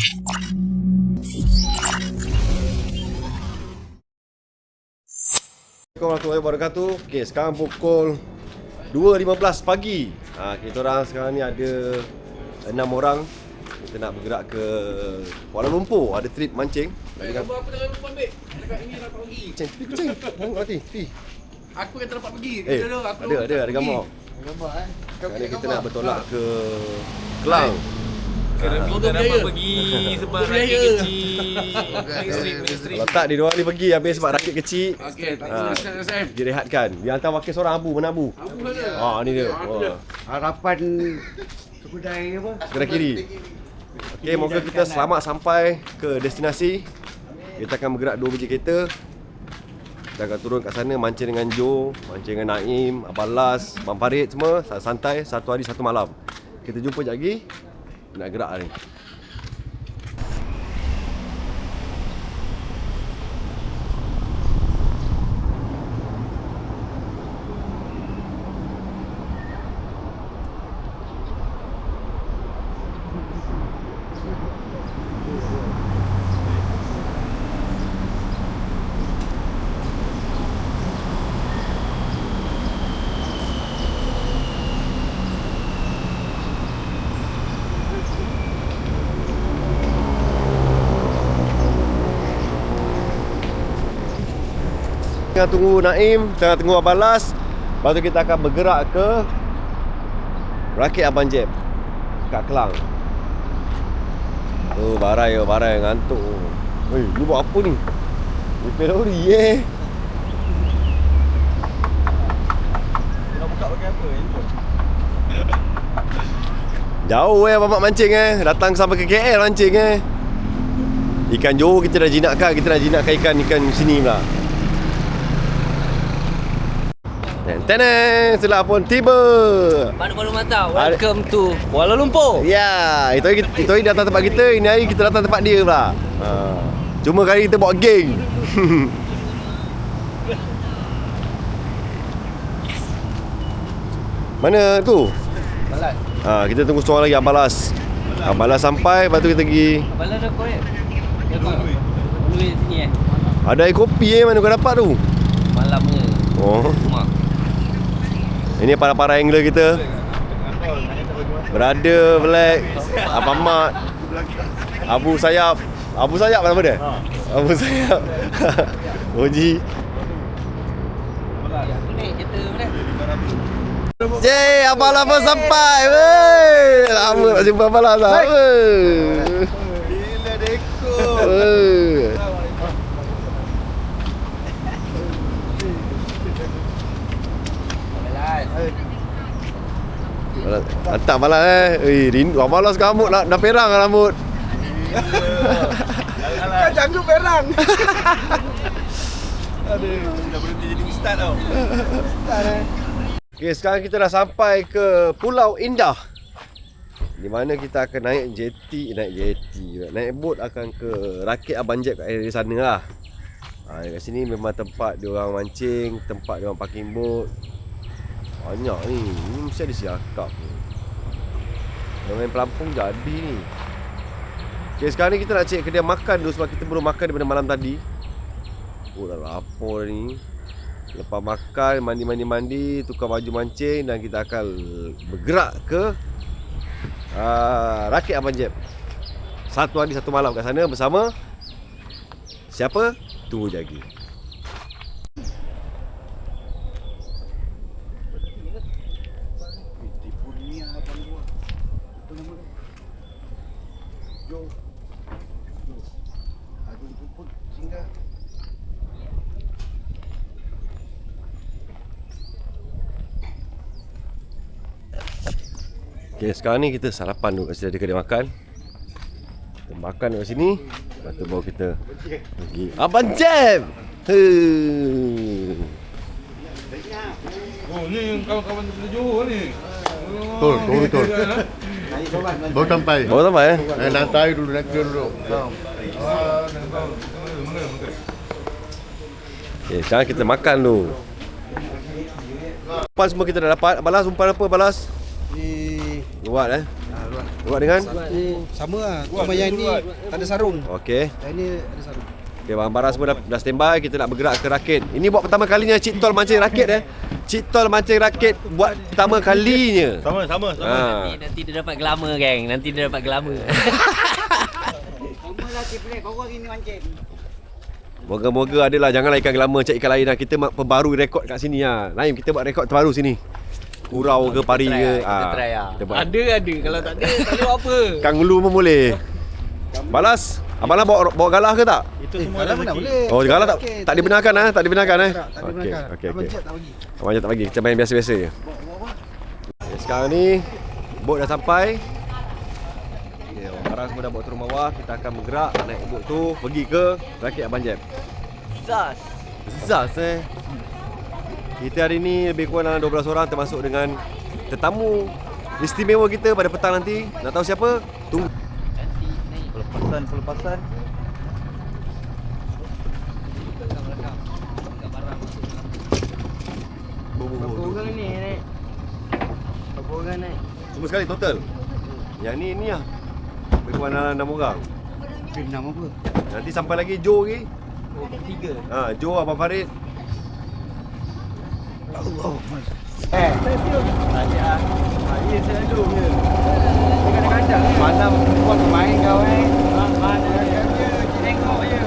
Assalamualaikum warahmatullahi wabarakatuh. Okey, sekarang pukul 2.15 pagi. Kita orang sekarang ni ada 6 orang. Kita nak bergerak ke Kuala Lumpur. Ada trip mancing. Gambar apa jangan lupa ambil. Dekat ini dapat pergi. Kucing. Hati. Aku kata dapat pergi. Ada gambar. Gambar Sekarang ni kita nak bertolak ke Kelang. Kerana kita dapat pergi sebab rakit kecil. Kalau tak, dia orang ni pergi habis sebab rakit kecil. Okey, tak apa Sam. Direhatkan. Dia hantar wakil seorang Abu. Mana Abu? Abu mana? Ni dia. harapan kedai apa? Sebelah kiri. Okey, moga kita selamat sampai ke destinasi. Kita akan bergerak 2 biji kereta. Kita akan turun kat sana mancing dengan Jo, mancing dengan Naim, Abang Las, Abang Farid semua. Santai, 1 hari 1 malam. Kita jumpa sekejap lagi. Nak gerak ni. Tengah tunggu Naim, tengah tunggu Abang Las. Lepas tu kita akan bergerak ke Rakit Abang Jeb kat Kelang. Barai ngantuk. Ni buat apa ni? Repair lori Nak buka pakai apa? Jauh Abang mancing datang sampai ke KL mancing Ikan Johor kita dah jinakkan, ikan sini pula. Tenang, setelah pun tiba. Baru mantap. Welcome to Kuala Lumpur. Ya, itu hari datang tempat kita, ini hari kita datang tempat dia pula. Cuma kali kita bawa geng. Mana tu? Balas. Kita tunggu seorang lagi, Abang Las. Abang Las sampai, lepas tu kita pergi. Balas dah korek. Boleh sini Ada air kopi mana kau dapat tu? Malamnya. Mak. Ini para angler kita. Brother Black, Abang Mat, Abu Sayap nama dia? Abu Sayap. Oji. Abang Las pun sampai. Lama tak jumpa Abang Las. Bila deko. Hantar Balas rindu Abang Las rambut dah perang rambut. Kan janggut perang. Aduh, dah berhenti jadi ustaz tau. Okey, sekarang kita dah sampai ke Pulau Indah, di mana kita akan naik bot akan ke Rakit Abang Jeb kat area sana lah. Dekat sini memang tempat dia orang mancing, tempat dia orang parking bot. Banyak ni mesti ada siakap ni. Dia main pelampung jadi ni. Okay, sekarang ni kita nak cek kedai makan dulu sebab kita belum makan daripada malam tadi. Dah lapar ni. Lepas makan, mandi, tukar baju mancing dan kita akan bergerak ke Rakit Abang Jeb. 1 hari 1 malam kat sana bersama siapa? Tunggu je lagi. Okay, sekarang ni kita sarapan dulu kat sini, ada kedai makan. Kita makan kat sini, lepas tu baru kita pergi Abang Jeb. Oh, ni kawan-kawan dari Johor ni. Betul. Baru sampai. Nantai dulu, dulu. Okay, sekarang kita makan dulu. Umpan semua kita dah dapat. Balas umpan apa Balas? Luat Buat dengan? Sama lah. Cuma yang ni tak ada sarung. Okey. Yang ni ada sarung. Okey, barang-barang semua dah standby. Kita nak bergerak ke rakit. Ini buat pertama kalinya Cik Tol mancing rakit Cik Tol mancing rakit buat pertama kalinya. Sama. Nanti dia dapat glamour, geng. Nanti dia dapat glamour. Semua cik pelik, korang ini mancing. Moga-moga adalah, janganlah ikan glamour cak ikan lain lah. Kita perbarui rekod kat sini lah. Naim, kita buat rekod terbaru sini. Kurau ke pari ke. Kita try lah. Kita buat. Ada. Kalau tak ada, tak ada apa. Kangulu pun boleh. Balas. Abang lah bawa galah ke tak? Itu semua dah mana boleh. Oh, galah tak dibenarkan Tak dibenarkan Tak dibenarkan. Okey. Abang Jet tak bagi. Abang Jet tak bagi. Kita main biasa-biasa je. Okay, sekarang ni bot dah sampai. Okay, barang semua dah bawa turun bawah. Kita akan bergerak naik bot tu pergi ke rakit Abang Jet. Zaz Kita hari ni lebih kurang dalam 12 orang, termasuk dengan tetamu istimewa kita pada petang nanti. Nak tahu siapa? Tunggu. Pelepasan. Berapa orang ni naik? Berapa orang naik? Semua sekali total. Yang ni lah. Lebih kurang dalam 6 orang. Nama apa? Nanti sampai lagi Joe lagi. 3. Joe, Abang Farid. Allah. Ya selalu je. Kadang-kadang mana perempuan bermain kau mana dia tengok je.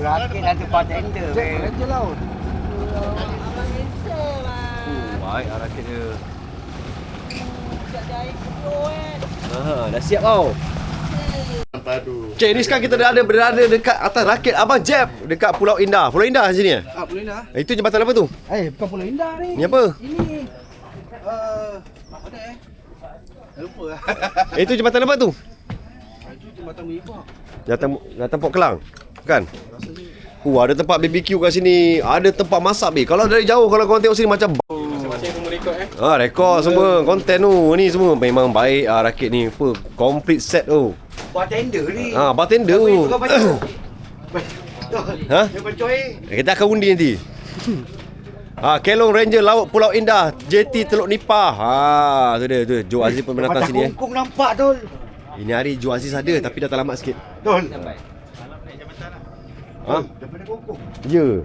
Rakit dah tempat tender. Raja laut. Baik rakit dia. Dah siap tau. Padu. Cik, ni sekarang kita berada dekat atas rakit Abang Jeb dekat Pulau Indah. Pulau Indah sini Pulau Indah. Itu jembatan apa tu? Bukan Pulau Indah ni. Ni apa? Ini mana lupa lah. Itu jembatan apa tu? Itu jembatan Mibak. Jembatan Port Kelang. Kan? Ada tempat BBQ kat sini. Ada tempat masak Kalau dari jauh kalau korang tengok sini macam Masing-masing semua rekod rekod semua. Konten tu. Ni semua memang baik rakit ni. Apa? Complete set tu. Bartender ni. Bartender tu. Ha? Dia percaya. Kita akan undi nanti. Kelong Ranger Laut Pulau Indah, JT Teluk Nipah. Tu dia tu. Jo Aziz pun menatang sini Kongkong nampak tu. Ini hari Jo Aziz ada tapi dah terlambat sikit. Tol. Daripada Kongkong. Ya.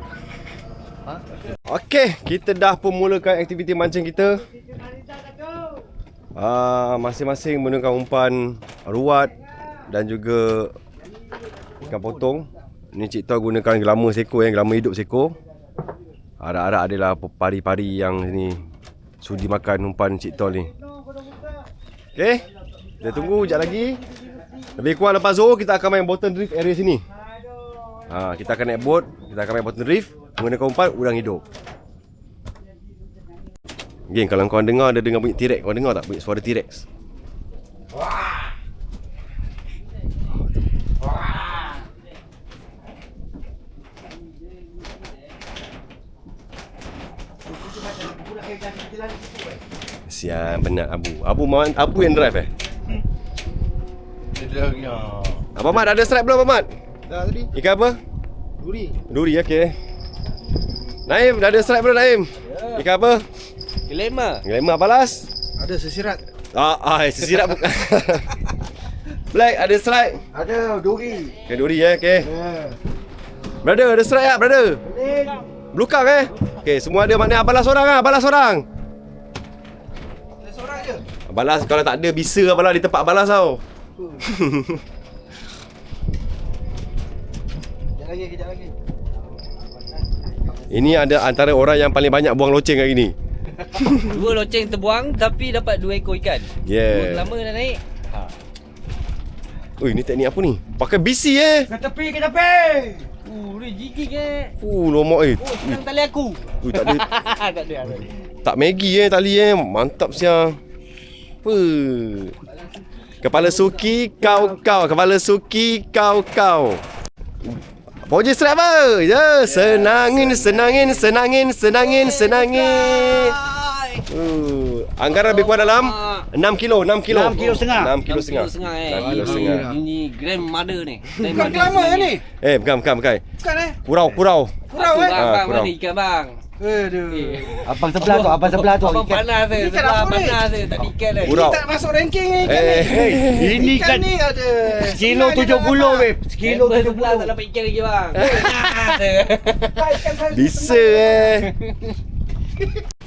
Okey, kita dah pun mulakan aktiviti mancing kita. Masing-masing menggunakan umpan ruat dan juga ikan potong. Ni Cik Tol gunakan glamour seko glamour hidup seko. Harap-harap adalah pari-pari yang ni sudi makan umpan Cik Tol ni. Okey. Kita tunggu sekejap lagi. Lebih kurang lepas Zohor kita akan main bottom drift area sini. Kita akan naik boat, kita akan main bottom drift menggunakan umpan udang hidup. Geng, kalau kau dengar ada dengar bunyi T-Rex, kau dengar tak bunyi suara T-Rex? Sian penat Abu yang drive Abang Mat ada strike belum Abang Mat? Dah tadi. Ikan apa? Duri okey. Naim dah ada strike belum Naim? Ikan apa? Glamour balas? Ada sesirat. Sesirat bukan. Black ada strike? Ada duri. Okay, duri okey. Brother ada strike tak brother? Blue cup okey, semua ada maknanya balas orang balas orang. Ada seorang je. Balas kalau tak ada bisa balas di tempat balas tau. Kejap lagi. Ini ada antara orang yang paling banyak buang loceng hari ni. 2 loceng terbuang tapi dapat 2 ekor ikan. Yeah. Lama dah naik. Oi, ni teknik apa ni? Pakai BC Ke tepi. Dia gigih ke? Lomak Oh, senang tali aku. Tak ada. Tak ada. Tak Maggi tali mantap sia. Apa? Kepala suki kau. Kepala suki kau. Boje strap apa? Ya, senangin. Anggaran lebih kurang dalam 6 kilo. 6 kilo setengah. 6 kilo setengah. 6 kilo setengah. Ini grandmother ni. Bukan kelama ni. Bukan. Bukan Kurau. Kurau Bang, kurang. mana ikan bang? Aduh. Abang sebelah tu. Abang panas dia. Ikan Sebelah apa ni? panas dia. Tak ada ikan dah. Kurau. Tak masuk ranking ni ikan ni. Ini Ikan kan ni ada kilo 70 weh. Kilo Member sebelah tak 70. dapat ikan lagi bang. Panas dia. Bisa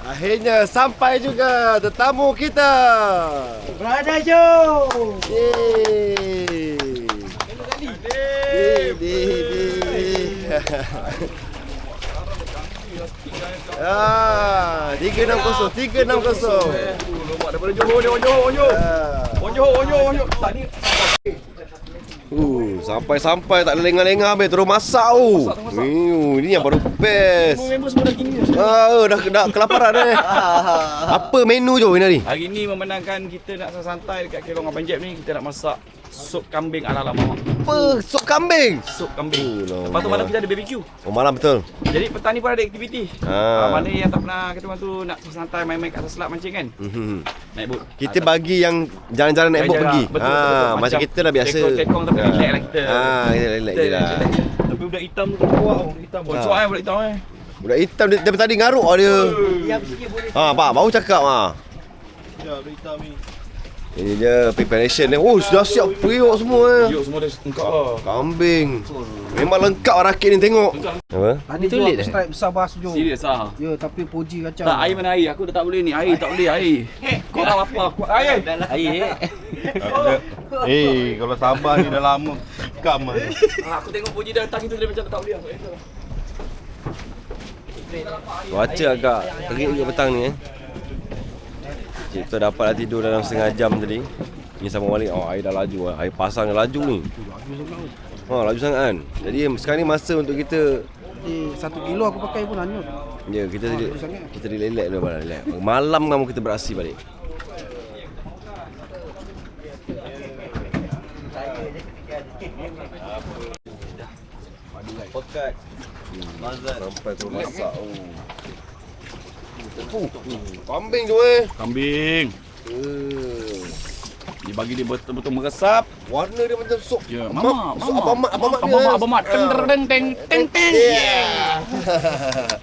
Akhirnya sampai juga tetamu kita. Brother Joe. Yeay. Ah, 360. Lemak daripada Johor. Onyo. Tadi Sampai tak ada lengah-lengah habis terus masak ini yang baru best. member semua dah gini. Dah kelaparan Apa menu je hari ni? Hari ni memandangkan kita nak santai dekat Kelong Abang Jeb ni, kita nak masak sup kambing ala mamak. Apa? Sup kambing? Sup kambing. Oh, Lepas tu malam kita ada BBQ. Malam betul. Jadi petang ni pun ada aktiviti. Mana yang tak pernah kata orang tu nak santai main-main kat atas selat mancing kan? Naik bot. Kita bagi yang jalan-jalan naik bot pergi. Betul. Macam kita dah biasa. Tekong tapi relax lah kita. Kita relax je lah. Tapi budak hitam tu kuat. Hitam. Bonsok budak hitam Budak hitam dia tadi ngaruk dia. Pak baru cakap Ya, budak hitam ni. Ini je preparation ni. Sudah siap periuk semua Yuk semua dah lengkap lah. Kambing. Memang lengkap rakit ni tengok. Apa? Tadi jual stripe besar bas Joe. Serius ah. Ya, tapi puji kacau. Tak, air mana air? Aku dah tak boleh ni. Air tak boleh, air. Kau tahu apa? Air. Air. Kalau Sabah ni dah lama kam lah. Aku tengok Puji dah datang itu dia macam tak boleh. Cuaca agak terik juga petang ni Kita dapat tidur dalam setengah jam tadi. Ni sama balik. Air dah laju Air pasang dah laju ni. Laju sangat kan. Jadi sekarang ni masa untuk kita 1 kilo aku pakai pun hanyut. Ya, kita relax dulu relax. Malam kamu kita beraksi balik. Pokat. Sampai tu masak. Kambing tu Kambing. Dia bagi dia betul-betul meresap. Warna dia macam sup. Ya, Sup Abang Mak. Teng.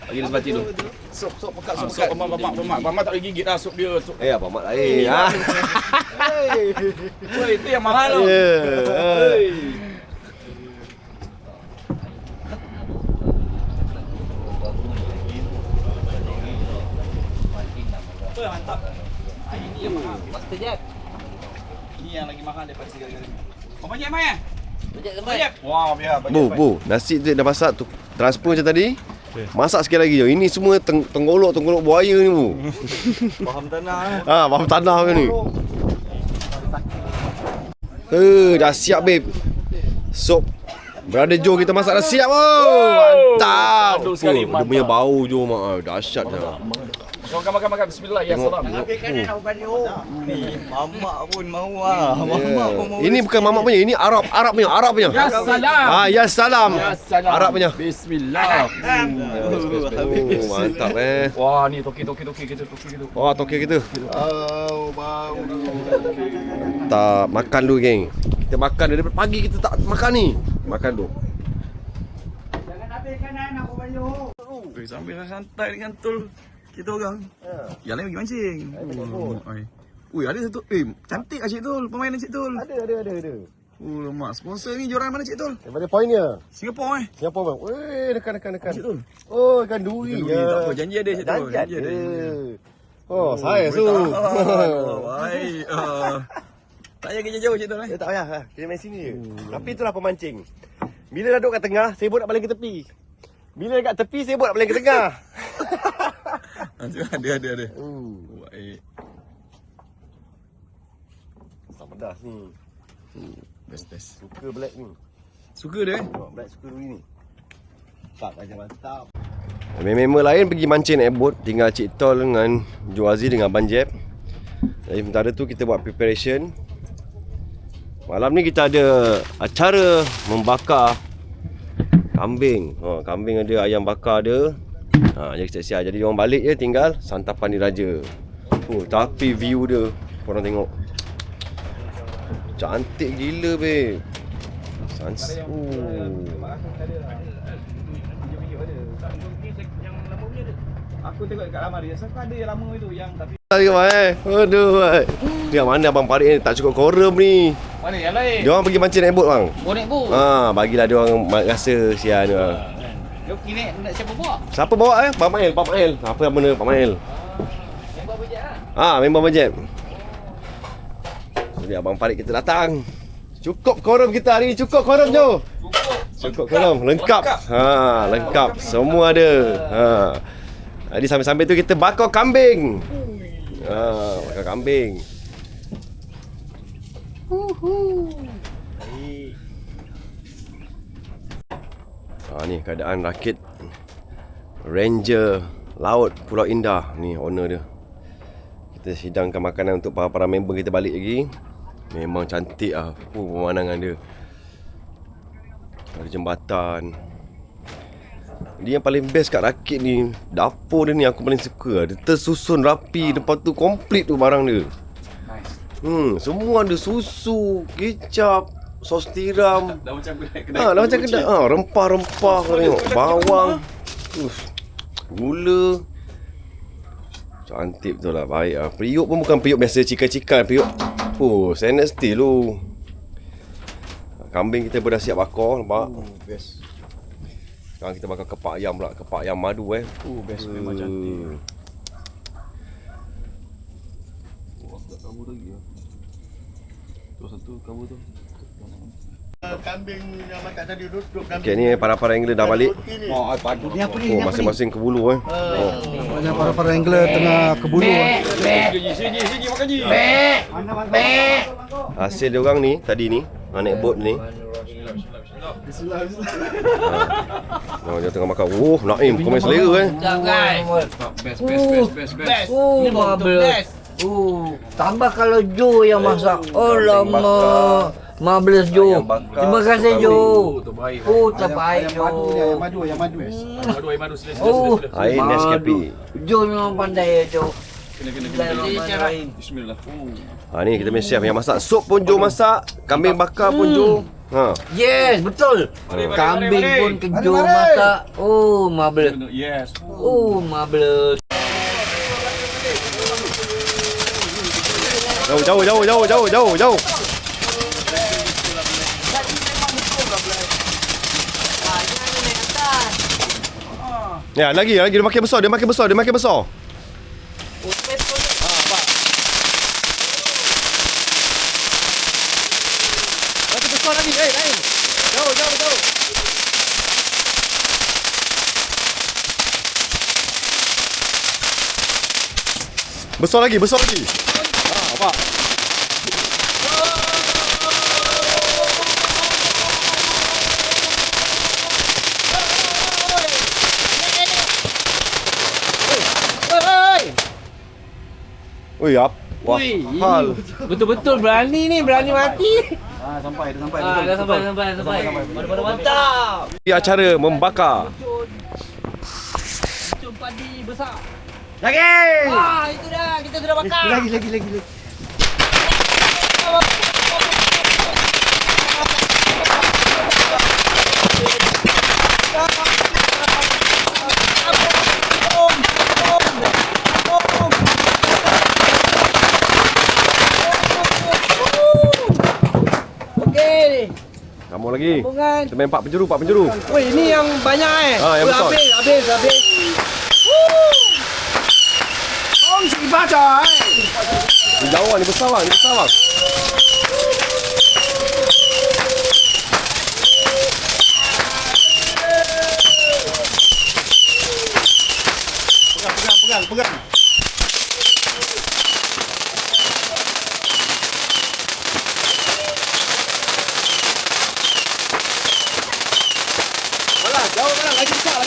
Bagi dia sebatik tu. Sup pekat Sup Abang tak boleh gigit dah sup dia. Abang Mak lain. Woi, itu yang mahal tu. Mantap. Ini yang mahal. Master Jack. Ini yang lagi mahal daripada segala-galanya. Apa Jeb mai? Jack tempat. Wah, biar. Bu, nasi tu dah masak tu. Transfer macam tadi. Masak sikit lagi je. Ini semua tenggolok buaya ni, Bu. Faham tanah. Faham tanah ke ni? Dah siap, babe. Sup Brother Joe kita masak dah siap. Mantap. Aduk sekali, Dia punya bau Joe mak. Dahsyat dah. Makan. Bismillah. Ya salam. Mamak pun mau ah. Mamak pun mau. Ini bukan mamak punya, ini Arab punya. Ya salam. Ya salam. Arab punya. Bismillah. Mantap Wah, ni toki kita. Toke kita. Bau. Tak makan dulu, geng. Kita makan daripada pagi kita tak makan ni. Makan dulu. Sambil santai dengan Tul kita orang. Yang lain pergi mancing. Ui, ada satu. Cantik lah Cik Tul. Permainan Cik Tul. Ada. Lemak. Sponsor ni joran mana Cik Tul? Daripada Pioneer. Singapura Singapura bang. Dekat. Cik Tul. Ikan duri. Tak apa, janji ada Cik Tul. Janji ada. Saya su. Baik. Tak payah kerja jauh Cik Tul. Tak payah. Kita main sini je. Tapi itulah pemancing. Bila dah duduk kat tengah, saya pun nak balik ke tepi. Bila dekat tepi, saya pun nak balik ke tengah. Ada. Baik. Sama pedas ni. Best. Suka black ni. Suka dia Black suka duri ni. Mantap aja mantap. Member lain pergi mancing naik boat. Tinggal Cik Tol dengan Juazi dengan Abang Jeb. Jadi sementara tu kita buat preparation. Malam ni kita ada acara membakar kambing. Kambing ada, ayam bakar ada. Jadi kita siap. Jadi diorang balik je, tinggal santapan diraja. Tapi view dia korang tengok. Cantik gila babe. Aku tengok dekat lama dia. Siapa ada yang lama itu yang tapi Aduh. Dia mana Abang Farid ni tak cukup korum ni. mana yang lain? Diorang pergi mancing naik boat bang. Bonek bu. Bagilah diorang rasa sian dia. Jom kini nak siapa bawa? Siapa bawa Pak Mail, Pak Mail. Apa nama dia Pak Mail? Member bajet ah. Member bajet. Jadi Abang Farid kita datang. Cukup korum kita hari ni, cukup korum Jo. Cukup korum, lengkap. Lengkap. Semua ada. Jadi sambil-sambil tu kita bakar kambing. Bakar kambing. Ni keadaan rakit Ranger Laut Pulau Indah. Ni owner dia. Kita hidangkan makanan untuk para member kita balik lagi. Memang cantik lah pemandangan dia. Ada jembatan. Dia yang paling best kat rakit ni, dapur dia ni aku paling suka. Dia tersusun rapi. Lepas tu komplit tu barang dia. Semua ada susu, kicap, sos tiram. Dah macam kedai. Dah macam kedai. Rempah-rempah kau tengok. Bawang. Gula. Cantik betul lah. Baik lah. Periuk pun bukan periuk biasa cikan-cikan. Periuk stainless steel tu. Kambing kita pun dah siap bakar. Nampak? Best. Sekarang kita bakar kepak ayam pula. Kepak ayam madu Best memang cantik. Aku tak kabur lagi lah. Tu satu kabur tu. Kambing yang makan tadi duduk kambing. Okay, ni para angler dah balik. Padu ni apa ni? Masing-masing ke bulu Banyak para angler tengah ke bulu. Sini makan je. Hasil dia orang ni tadi ni, naik boat ni. Dia tengah makan. Naim, kau main selera Sekejap guys. Best. Ni marvelous. Tambah kalau Jo yang masak. Alamak. Marvelous Jo. Terima kasih Jo. Terbaik. Terbaik Jo. Ayam madu. Air madu sila. Air Nescafe. Jo memang pandai ya Jo. Kena. Bismillah. Ni kita main chef yang masak. Sup pun Jo masak. Kambing bakar pun Jo. Yes, betul. Kambing pun ke Jo masak. Marvelous. Yes. Marvelous. Jauh. Ya, lagi dia makin besar. Makin besar. Makin besar lagi. Lain. Jauh. Besar lagi. Nampak? Oi, apa? Hal. Betul-betul berani mati. Sampai. Dah sampai. Baru mantap. Acara membakar. Macam padi besar. Lagi. Itu dah. Kita sudah bakar. Lagi. Sambung lagi. Sambungan. Kita main 4 penjuru. Woi, ini yang banyak yang besar. Habis. Si baca. Ni jauh ni besar bang. Pegang. Jauh lagi besar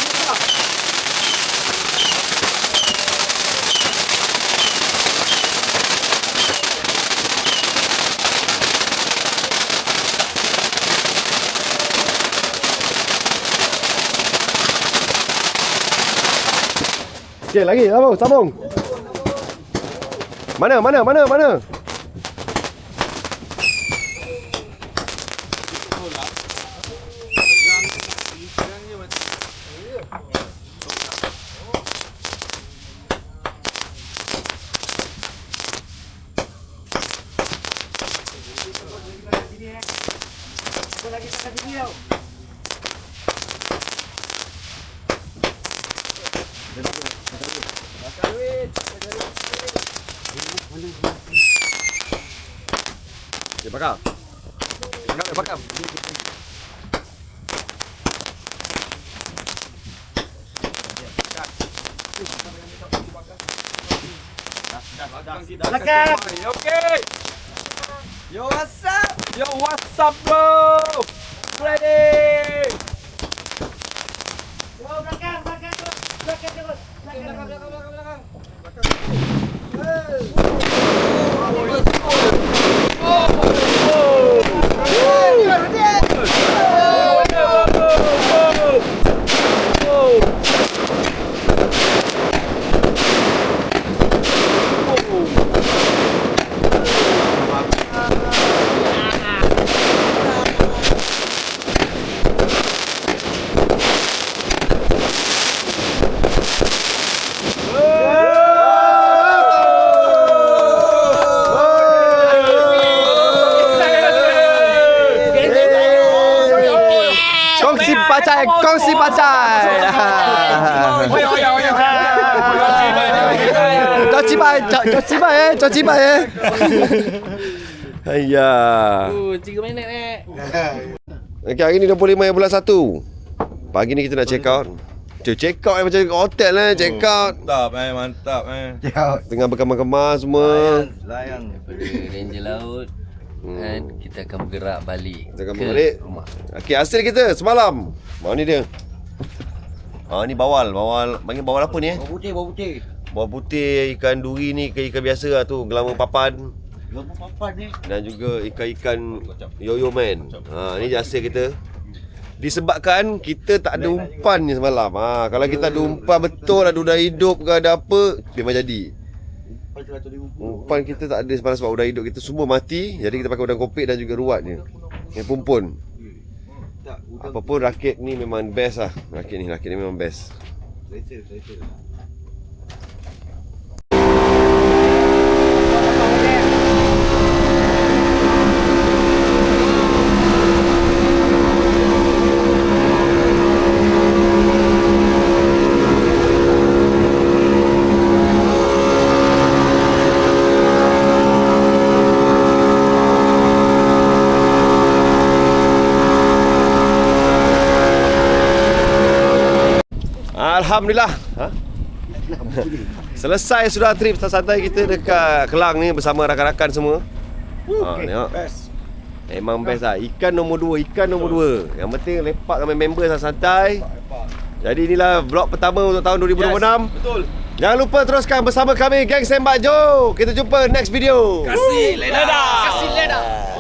Okey, lagi. Sambung. Mana? Okey, bakar. Bakar. Belakang. Okay. Yo, what's up, bro? Ready? Belakang. Kongsi pacai. Coci bai. Ayah. 3 minit ni. Okay, hari ni 25 bulan 1. Pagi ni kita nak check out. Check out macam hotel lah, check out. Mantap. Tengah berkemar-kemar semua. Layan daripada Ranger Laut. Dan kita akan bergerak balik. Kita akan balik rumah. Okey, hasil kita semalam. Mana ni dia? Ni bawal. Panggil bawal apa ni eh? Bawal putih. Bawal putih, ikan duri ni, ikan biasa lah tu, gelama papan. Ni. Dan juga ikan-ikan yoyo man. Ni hasil kita. Disebabkan kita tak ada umpan ni semalam. Kalau kita ada umpan betul, ada udang hidup ke ada apa, memang jadi. Umpan kita tak ada sebab udang hidup kita semua mati. Jadi kita pakai udang kopek dan juga ruat je. Yang pumpun. Apapun rakit ni memang best lah. Rakit ni memang best. Alhamdulillah. Selesai sudah trip santai kita dekat Kelang ni bersama rakan-rakan semua. Tengok. Memang best lah. Ikan nombor 2. Yang penting lepak dengan member santai. Jadi inilah vlog pertama untuk tahun 2026. Betul. Jangan lupa teruskan bersama kami Geng Sembak Jo. Kita jumpa next video. Kasih leda.